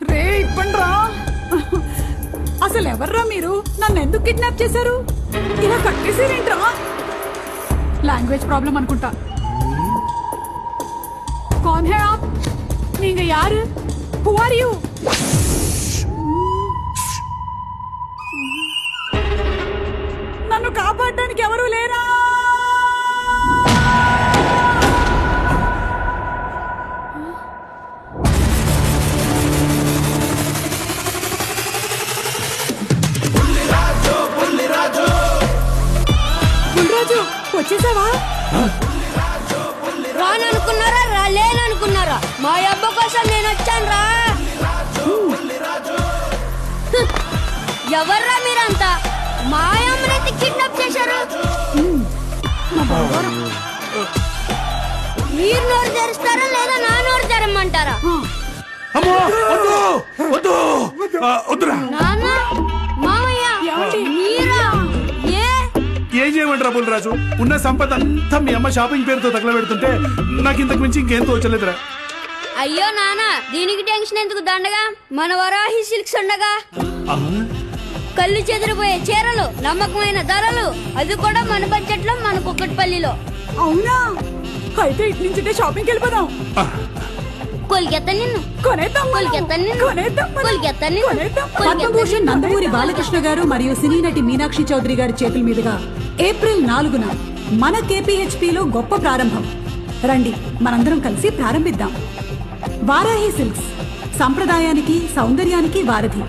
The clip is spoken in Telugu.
రే ఇప్పండ్రా, అసలు ఎవర్రా మీరు? నన్ను ఎందుకు కిడ్నాప్ చేశారు? ఇలా కట్టేసారేంట్రా? లాంగ్వేజ్ ప్రాబ్లం అనుకుంటా. कौन है आप? நீங்க யாரு? Who are you? నన్ను కాపాడడానికి ఎవరు లేరా? బుల్లిరాజు వచ్చేసావా? రాననుకున్నారా రాలేననుకున్నారా? మా అబ్బ కోసం నేను వచ్చాను రా. ఎవర్రా మీరంతా? మా అమ్మనైతే కిడ్నాప్ చేశారు. మీరు నోరు తెరుస్తారా లేదా నా నోరు తెరమ్మంటారా? నాన్న మామయ్య మీరా? ఏం చేయమంటారా బుల్లిరాజు? ఉన్న సంపద అంతా మీ అమ్మ షాపింగ్ పేరుతో తగలబెడుతుంటే నాకు ఇంతకు మించి ఇంకేం తోచలేదురా. అయ్యో నాన్న, దీనికి టెన్షన్ ఎందుకు? దండగా మన వరాహి సిల్క్స్ ఉండగా కళ్ళు చెదిరిపోయే చీరలు, నమ్మకమైన ధరలు, అది కూడా మన బడ్జెట్ లో మన కుక్కట్పల్లిలో. అవునా? అయితే ఇటు నుంచి షాపింగ్కి వెళ్ళిపోదాం. కొలికెత్త నిన్ను, పద్మభూషణ్ నందమూరి బాలకృష్ణ గారు మరియు సినీ నటి మీనాక్షి చౌదరి గారి చేతుల మీదుగా ఏప్రిల్ 4న మన KPHP లో గొప్ప ప్రారంభం. రండి మనందరం కలిసి ప్రారంభిద్దాం. వారాహి సిల్క్స్, సంప్రదాయానికి సౌందర్యానికి వారధి.